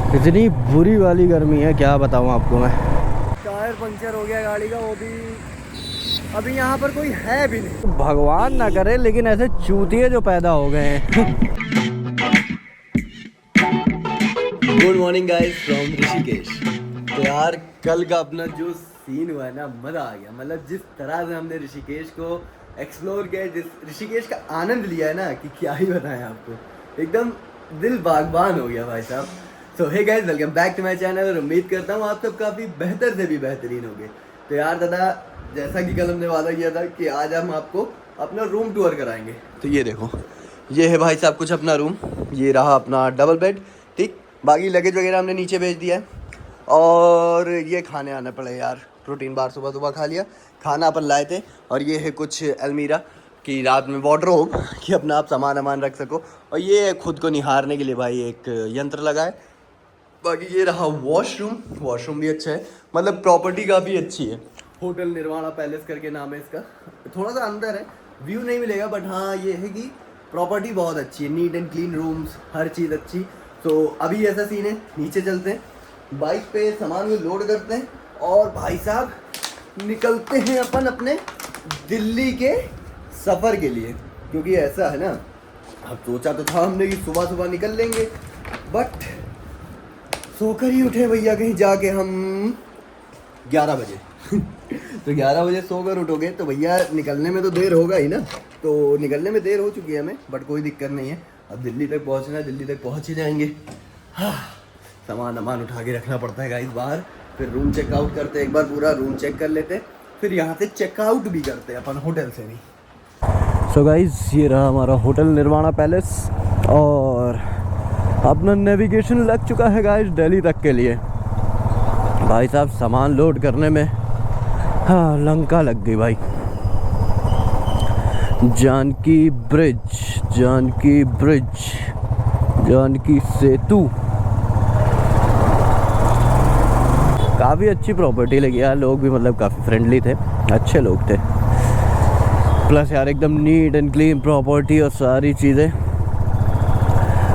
इतनी बुरी वाली गर्मी है, क्या बताऊं आपको मैं। टायर पंक्चर हो गया गाड़ी का, वो भी अभी यहाँ पर कोई है भी नहीं। भगवान ना करे लेकिन ऐसे चूतिए जो पैदा हो गए हैं। Good morning guys from Rishikesh. तो यार कल का अपना जो सीन हुआ है ना, मज़ा आ गया। मतलब जिस तरह से हमने ऋषिकेश को एक्सप्लोर किया, जिस ऋषिकेश का आनंद लिया है ना, कि क्या ही बताएं आपको, एकदम दिल बागबान हो गया भाई साहब। तो hey guys, welcome back to my channel. और उम्मीद करता हूँ आप सब काफ़ी बेहतर से भी बेहतरीन होंगे। तो यार दादा, जैसा कि कल हमने वादा किया था कि आज हम आपको अपना रूम टूर कराएंगे। तो ये देखो, ये है भाई साहब कुछ अपना रूम। ये रहा अपना डबल बेड, ठीक। बाकी लगेज वगैरह हमने नीचे भेज दिया है। और ये खाने आने पड़े यार, प्रोटीन बार सुबह सुबह खा लिया। खाना अपन लाए थे। और ये है कुछ अलमीरा की रात में वार्डरोब कि अपना आप सामान वामान रख सको। और ये खुद को निहारने के लिए भाई एक यंत्र लगा है। बाकी ये रहा वॉशरूम। वॉशरूम भी अच्छा है, मतलब प्रॉपर्टी काफ़ी अच्छी है। होटल निर्वाणा पैलेस करके नाम है इसका। थोड़ा सा अंदर है, व्यू नहीं मिलेगा, बट हाँ ये है कि प्रॉपर्टी बहुत अच्छी है। नीट एंड क्लीन रूम्स, हर चीज़ अच्छी। तो अभी ऐसा सीन है, नीचे चलते हैं, बाइक पे सामान को लोड करते हैं और भाई साहब निकलते हैं अपन अपने दिल्ली के सफ़र के लिए। क्योंकि ऐसा है ना, अब सोचा तो था हमने कि सुबह सुबह निकल लेंगे, बट सोकर ही उठे भैया कहीं जाके हम 11 बजे। तो 11 बजे सोकर उठोगे तो भैया निकलने में तो देर होगा ही ना। तो निकलने में देर हो चुकी है हमें, बट कोई दिक्कत नहीं है। अब दिल्ली तक पहुंचना है, दिल्ली तक पहुंच ही जाएंगे। हाँ, सामान उठा के रखना पड़ता है गाइस बाहर। फिर रूम चेकआउट करते हैं, एक बार पूरा रूम चेक कर लेते हैं, फिर यहाँ से चेकआउट भी करते हैं अपन होटल से भी। सो गाइस, ये रहा हमारा होटल निर्वाणा पैलेस। और अपना नेविगेशन लग चुका है गाइस दिल्ली तक के लिए। भाई साहब सामान लोड करने में हाँ लंका लग गई भाई। जानकी ब्रिज, जानकी ब्रिज, जानकी सेतु। काफ़ी अच्छी प्रॉपर्टी लगी यार। लोग भी मतलब काफ़ी फ्रेंडली थे, अच्छे लोग थे। प्लस यार एकदम नीट एंड क्लीन प्रॉपर्टी और सारी चीज़ें।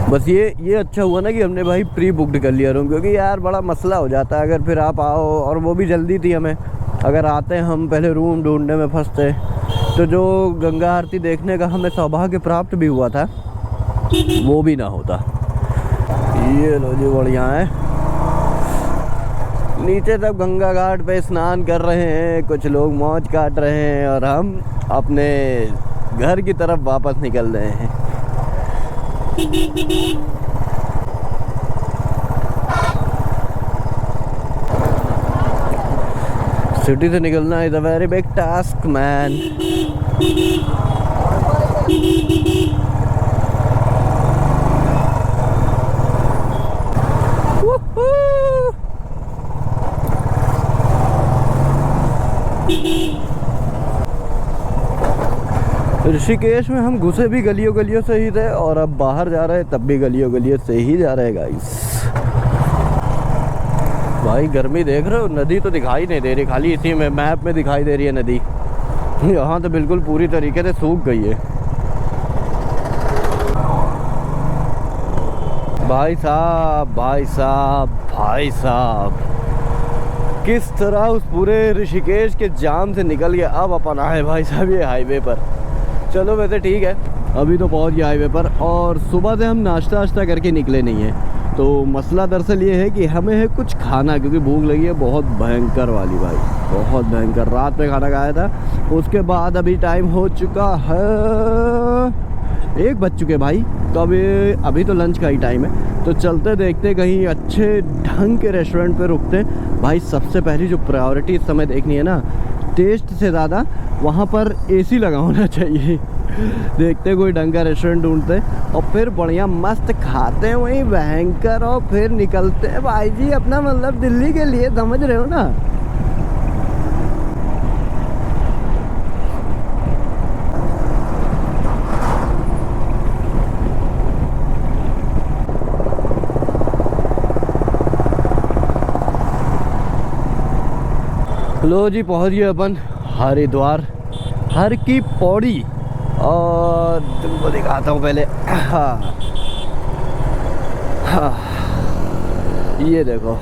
बस ये अच्छा हुआ ना कि हमने भाई प्री बुक्ड कर लिया रूम, क्योंकि यार बड़ा मसला हो जाता है अगर फिर आप आओ, और वो भी जल्दी थी हमें। अगर आते हम पहले रूम ढूंढने में फंसते, तो जो गंगा आरती देखने का हमें सौभाग्य प्राप्त भी हुआ था वो भी ना होता। ये लो जी, बढ़िया है। नीचे सब गंगा घाट पे स्नान कर रहे हैं, कुछ लोग मौज काट रहे हैं, और हम अपने घर की तरफ वापस निकल रहे हैं। सिटी से निकलना is a very big task man. Rishikesh में हम घुसे भी गलियों गलियों से ही थे, और अब बाहर जा रहे हैं तब भी गलियों गलियों से ही जा रहे हैं गाइस। भाई गर्मी देख रहे हो, नदी तो दिखाई नहीं दे रही, खाली इसी में मैप में दिखाई दे रही है नदी। यहाँ तो बिल्कुल पूरी तरीके से सूख गई है। भाई साहब, भाई साहब, भाई साहब, किस तरह उस पूरे ऋषिकेश के जाम से निकल गया। अब अपन आए भाई साहब ये हाईवे पर। चलो वैसे ठीक है, अभी तो पहुंच गया हाईवे पर। और सुबह से हम नाश्ता वाश्ता करके निकले नहीं हैं। तो मसला दरअसल ये है कि हमें है कुछ खाना, क्योंकि भूख लगी है बहुत भयंकर वाली भाई, बहुत भयंकर। रात में खाना खाया था, उसके बाद अभी टाइम हो चुका है 1 बज चुके भाई। तो अभी तो लंच का ही टाइम है। तो चलते देखते कहीं अच्छे ढंग के रेस्टोरेंट पे रुकते हैं भाई। सबसे पहली जो प्रायोरिटी इस समय देखनी है ना, टेस्ट से ज़्यादा वहाँ पर एसी लगा होना चाहिए। देखते कोई ढंग का रेस्टोरेंट ढूंढते और फिर बढ़िया मस्त खाते हैं वहीं भयंकर, और फिर निकलते हैं भाई जी अपना मतलब दिल्ली के लिए, समझ रहे हो ना। लो जी, पहुंच गए अपन हरिद्वार, हर की पौड़ी। और तुमको दिखाता हूँ पहले। हाँ हाँ, ये देखो,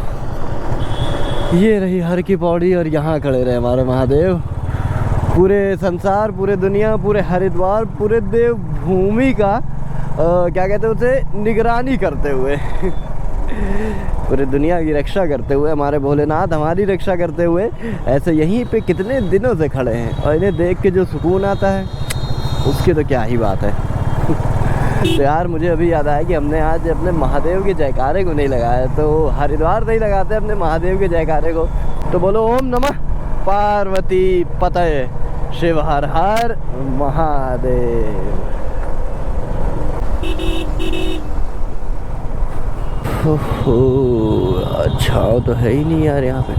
ये रही हर की पौड़ी और यहाँ खड़े रहे हमारे महादेव। पूरे संसार, पूरे दुनिया, पूरे हरिद्वार, पूरे देवभूमि का क्या कहते हैं उसे, निगरानी करते हुए पूरे दुनिया की रक्षा करते हुए हमारे भोलेनाथ हमारी रक्षा करते हुए ऐसे यहीं पे कितने दिनों से खड़े हैं। और इन्हें देख के जो सुकून आता है उसकी तो क्या ही बात है। तो यार मुझे अभी याद आया कि हमने आज अपने महादेव के जयकारे को नहीं लगाया, तो हरिद्वार नहीं लगाते अपने महादेव के जयकारे को। तो बोलो ओम नमः पार्वती पतये शिव हर हर महादेव। अच्छा तो है ही नहीं यार यहाँ पे।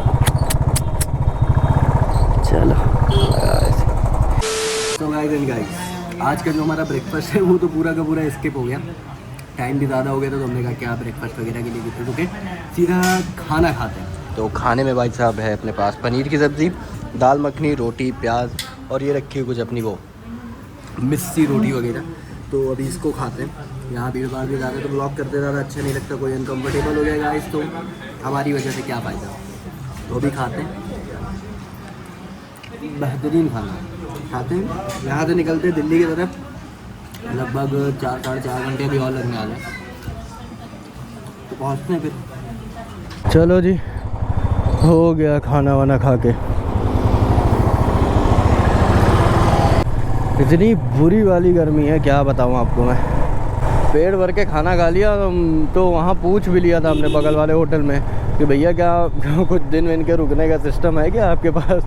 चलो तो गाइस आज का जो हमारा ब्रेकफास्ट है वो तो पूरा का पूरा स्किप हो गया। टाइम भी ज़्यादा हो गया तो हमने कहा क्या ब्रेकफास्ट वगैरह के लिए कितने रुके, सीधा खाना खाते हैं। तो खाने में भाई साहब है अपने पास पनीर की सब्ज़ी, दाल मखनी, रोटी, प्याज और ये रखी हुई कुछ अपनी वो मिस्सी रोटी वगैरह। तो अभी इसको खाते हैं। यहाँ भीड़ भाड़ भी ज़्यादा तो ब्लॉग करते ज़्यादा अच्छा नहीं लगता, कोई अनकम्फर्टेबल हो जाएगा इस, तो हमारी वजह से क्या फ़ायदा। तो अभी खाते हैं, बेहतरीन खाना खाते हैं। यहाँ से निकलते हैं दिल्ली की तरफ, लगभग 4 साढ़े 4 घंटे अभी और लगने वाले हैं, तो पहुँचते हैं फिर। चलो जी, हो गया खाना वाना खा के। इतनी बुरी वाली गर्मी है क्या बताऊँ आपको मैं। पेट भर के खाना खा लिया तो वहाँ पूछ भी लिया था हमने बगल वाले होटल में कि भैया क्या कुछ दिन इनके रुकने का सिस्टम है क्या आपके पास।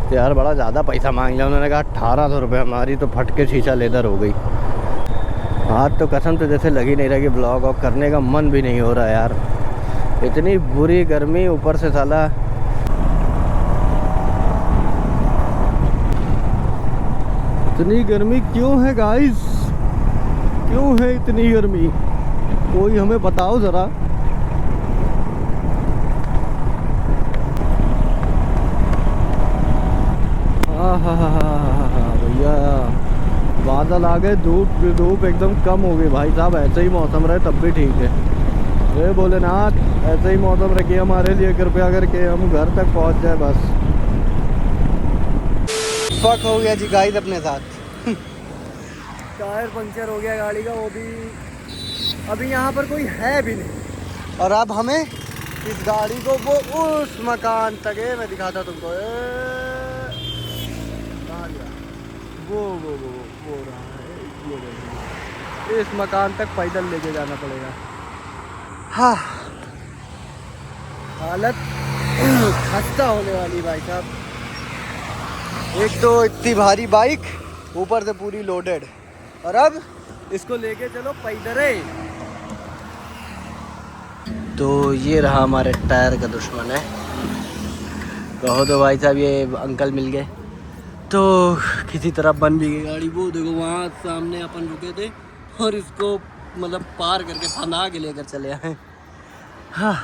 तो यार बड़ा ज़्यादा पैसा मांग लिया उन्होंने, कहा 1800 रुपये। हमारी तो फट के शीशा लेदर हो गई। आज तो कसम से जैसे लग ही नहीं रहा कि ब्लॉग ऑफ करने का मन भी नहीं हो रहा यार। इतनी बुरी गर्मी, ऊपर से साला इतनी गर्मी क्यों है गाइस, क्यों है इतनी गर्मी, कोई हमें बताओ ज़रा। भैया बादल आ गए, धूप एकदम कम हो गई भाई साहब। ऐसे ही मौसम रहे तब भी ठीक है। ये भोलेनाथ ऐसे ही मौसम रखिए हमारे लिए कृपया करके, हम घर तक पहुंच जाए बस। फक हो गया जी गाइस अपने साथ। टायर पंक्चर हो गया गाड़ी का, वो भी अभी यहाँ पर कोई है भी नहीं। और अब हमें इस गाड़ी को वो उस मकान तक है, मैं दिखाता तुमको, वो रहा है, ये इस मकान तक पैदल लेके जाना पड़ेगा। हाँ हालत खस्ता होने वाली भाई साहब। एक तो इतनी भारी बाइक, ऊपर से पूरी लोडेड, और अब इसको लेके चलो पैदरे। तो ये रहा हमारे टायर का दुश्मन है, कहो तो भाई साहब। ये अंकल मिल गए तो किसी तरह बन भी गई गाड़ी। वो देखो वहाँ सामने अपन रुके थे और इसको मतलब पार करके फंदा के लेकर चले आए। हाँ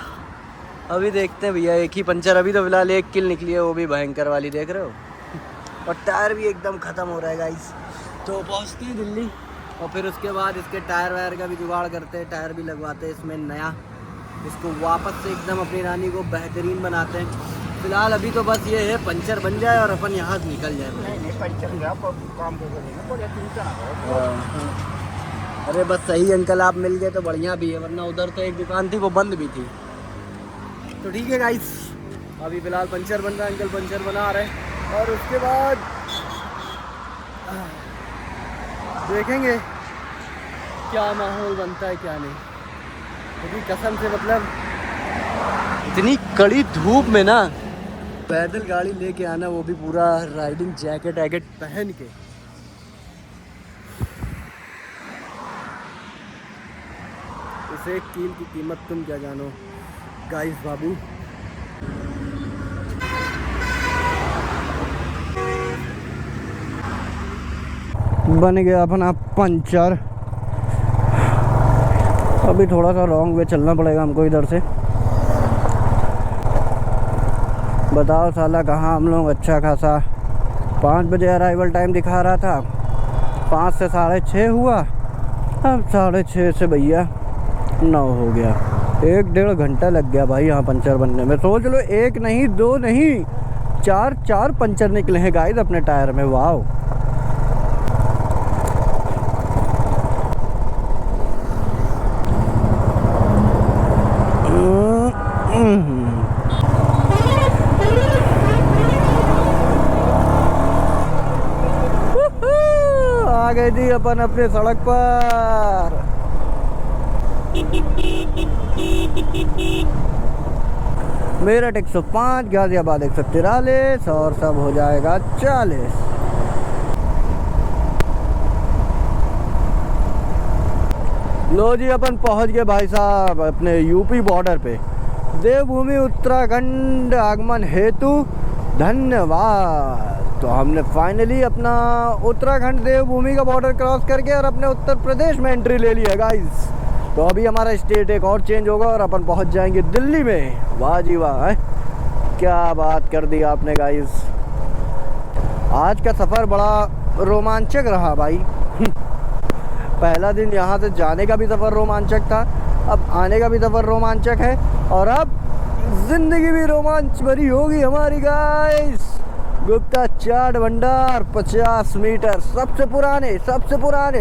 अभी देखते हैं भैया, एक ही पंचर अभी तो फिलहाल एक किल निकली है, वो भी भयंकर वाली, देख रहे हो। और टायर भी एकदम ख़त्म हो रहा है गाइस। तो पहुँचते हैं दिल्ली और फिर उसके बाद इसके टायर वायर का भी जुगाड़ करते हैं, टायर भी लगवाते हैं इसमें नया, इसको वापस से एकदम अपनी रानी को बेहतरीन बनाते हैं। फिलहाल अभी तो बस ये है पंचर बन जाए और अपन यहाँ से निकल जाए। अरे बस सही अंकल आप मिल गए तो बढ़िया भी है, वरना उधर तो एक दुकान थी वो बंद भी थी। तो ठीक है गाइस, अभी फिलहाल पंचर बन रहा है, अंकल पंचर बना रहे हैं और उसके बाद देखेंगे क्या माहौल बनता है क्या नहीं। क्योंकि कसम से मतलब इतनी कड़ी धूप में ना पैदल गाड़ी लेके आना, वो भी पूरा राइडिंग जैकेट वैकेट पहन के, इस एक कील की कीमत तुम क्या जानो गाइस बाबू। बन गया अपना पंचर। अभी थोड़ा सा रॉन्ग वे चलना पड़ेगा हमको इधर से। बताओ साला कहाँ हम लोग अच्छा खासा 5 बजे अराइवल टाइम दिखा रहा था, 5 से 6:30 हुआ, अब 6:30 से भैया 9 हो गया। 1-1.5 घंटा लग गया भाई यहाँ पंचर बनने में। सोच लो 1 नहीं 2 नहीं 4 पंचर निकले हैं गाइस अपने टायर में। वाह। आ गए जी अपन अपने सड़क पर। मेरठ 105, गाजियाबाद 143 और सब हो जाएगा 40। लो जी अपन पहुंच गए भाई साहब अपने यूपी बॉर्डर पे। देवभूमि उत्तराखंड आगमन हेतु धन्यवाद। तो हमने फाइनली अपना उत्तराखंड देवभूमि का बॉर्डर क्रॉस करके और अपने उत्तर प्रदेश में एंट्री ले ली है गाइस। तो अभी हमारा स्टेट एक और चेंज होगा और अपन पहुंच जाएंगे दिल्ली में। वाह जी वाह, क्या बात कर दी आपने गाइस। आज का सफ़र बड़ा रोमांचक रहा भाई। पहला दिन यहाँ से जाने का भी सफ़र रोमांचक था, अब आने का भी सफ़र रोमांचक है और अब ज़िंदगी भी रोमांच भरी होगी हमारी गाइस। गुप्ता चाट भंडार 50 मीटर, सबसे पुराने,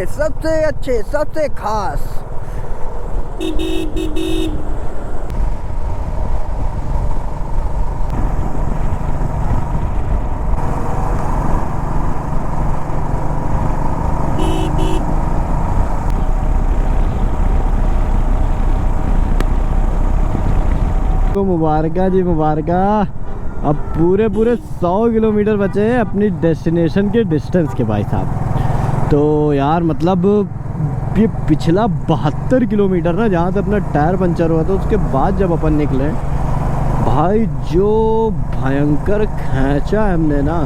सबसे अच्छे, सबसे खास। तो मुबारका जी मुबारका। अब पूरे 100 किलोमीटर बचे हैं अपनी डेस्टिनेशन के डिस्टेंस के भाई साहब। तो यार मतलब ये पिछला 72 किलोमीटर ना जहाँ से अपना टायर पंचर हुआ था उसके बाद जब अपन निकले भाई, जो भयंकर खींचा है हमने ना,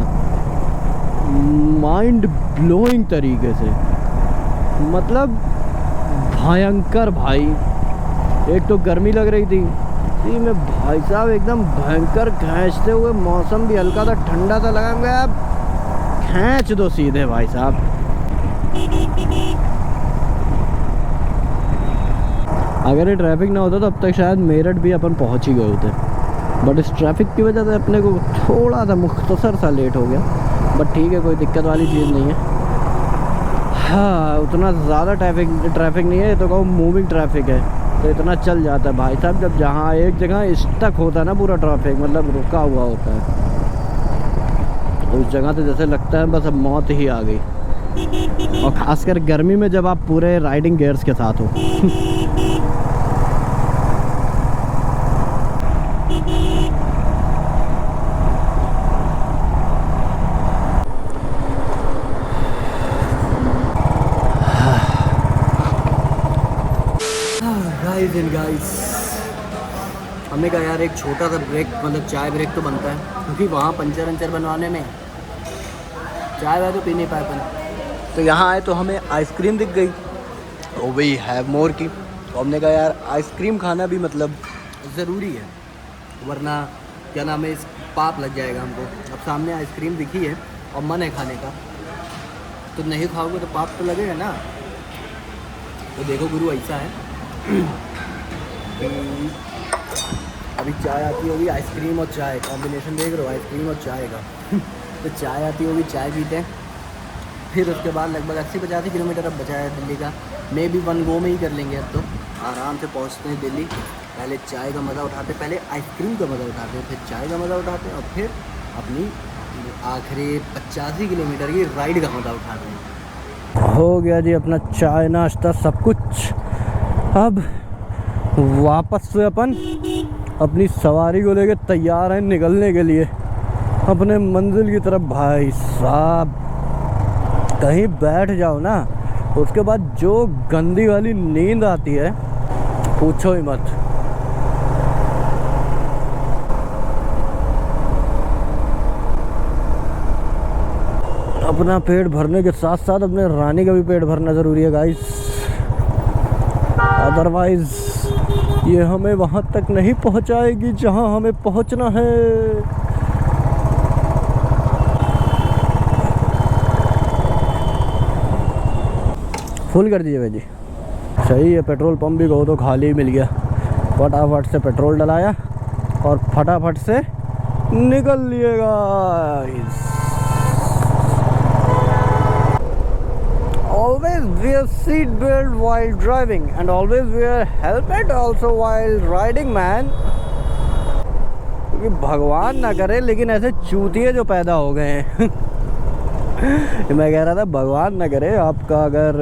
माइंड ब्लोइंग तरीके से, मतलब भयंकर भाई। एक तो गर्मी लग रही थी में भाई साहब एकदम भयंकर खींचते हुए, मौसम भी हल्का सा ठंडा सा लगा गया। अब खींच दो सीधे भाई साहब। अगर ये ट्रैफिक ना होता तो अब तक शायद मेरठ भी अपन पहुंच ही गए होते, बट इस ट्रैफिक की वजह से अपने को थोड़ा सा मुख्तसर सा लेट हो गया। बट ठीक है, कोई दिक्कत वाली चीज़ नहीं है। हाँ, उतना ज़्यादा ट्रैफिक नहीं है, तो कहूँ मूविंग ट्रैफिक है तो इतना चल जाता है भाई साहब। जब जहाँ एक जगह स्टक होता है ना पूरा ट्रैफिक, मतलब रुका हुआ होता है, तो उस जगह तो जैसे लगता है बस अब मौत ही आ गई। और ख़ासकर गर्मी में जब आप पूरे राइडिंग गियर्स के साथ हो। गाइस हमने कहा यार एक छोटा सा ब्रेक, मतलब चाय ब्रेक तो बनता है, क्योंकि वहाँ पंचर बनवाने में चाय वाय तो पी नहीं पाए अपन। तो यहाँ आए तो हमें आइसक्रीम दिख गई, तो वी हैव मोर की। तो हमने कहा यार आइसक्रीम खाना भी मतलब ज़रूरी है, वरना क्या नाम है, इस पाप लग जाएगा हमको। अब सामने आइसक्रीम दिखी है और मन है खाने का, तो नहीं खाओगे तो पाप तो लगेगा ना। तो देखो गुरु ऐसा है, अभी चाय आती होगी, आइसक्रीम और चाय कॉम्बिनेशन देख रहे हो, आइसक्रीम और चाय का। तो चाय आती होगी, चाय पीते हैं, फिर उसके बाद लगभग 80-85 किलोमीटर अब बचा है दिल्ली का। मे भी 1 गो में ही कर लेंगे, अब तो आराम से पहुंचते हैं दिल्ली। पहले चाय का मज़ा उठाते, पहले आइसक्रीम का मज़ा उठाते हैं, फिर चाय का मज़ा उठाते हैं, और फिर अपनी आखिरी 85 किलोमीटर की राइड का मज़ा उठाते हैं। हो गया जी अपना चाय नाश्ता सब कुछ। अब वापस से अपन अपनी सवारी को लेकर तैयार हैं निकलने के लिए अपने मंजिल की तरफ। भाई साहब कहीं बैठ जाओ ना, उसके बाद जो गंदी वाली नींद आती है पूछो ही मत। अपना पेट भरने के साथ साथ अपने रानी का भी पेट भरना ज़रूरी है गाइस, अदरवाइज ये हमें वहाँ तक नहीं पहुँचाएगी जहाँ हमें पहुँचना है। फुल कर दीजिए भाई जी। सही है, पेट्रोल पंप भी कहो तो खाली ही मिल गया। फटाफट से पेट्रोल डलाया और फटाफट से निकल लिए guys. Always wear seat belt while driving and always wear helmet also while riding man। क्योंकि भगवान ना करे लेकिन ऐसे चूतिए जो पैदा हो गए हैं मैं कह रहा था भगवान ना करे आपका अगर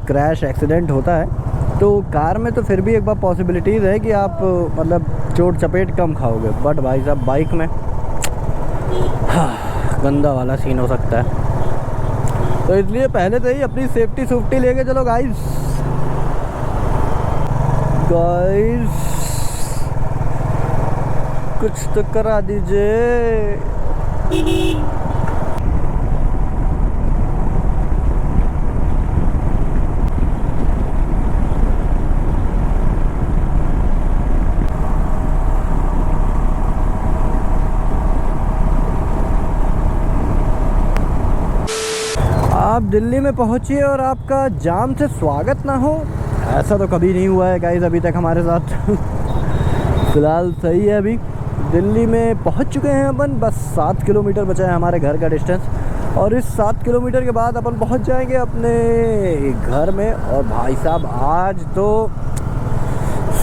क्रैश एक्सीडेंट होता है तो कार में तो फिर भी एक बार पॉसिबिलिटीज़ है कि आप मतलब चोट चपेट कम खाओगे, बट भाई साहब बाइक में गंदा वाला सीन हो सकता है। तो इसलिए पहले से ही अपनी सेफ्टी सूफ्टी लेके चलो गाइस। कुछ तो करा दीजिए। आप दिल्ली में पहुंचिए और आपका जाम से स्वागत ना हो, ऐसा तो कभी नहीं हुआ है गाइस अभी तक हमारे साथ फिलहाल सही है। अभी दिल्ली में पहुंच चुके हैं अपन, बस 7 किलोमीटर बचा है हमारे घर का डिस्टेंस और इस 7 किलोमीटर के बाद अपन पहुंच जाएंगे अपने घर में। और भाई साहब आज तो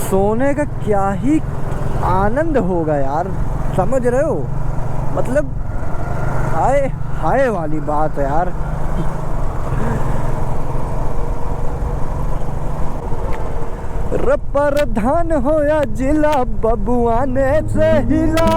सोने का क्या ही आनंद होगा यार, समझ रहे हो, मतलब हाय हाय वाली बात है यार। प्रधान होया जिला बबुआ ने से हिला।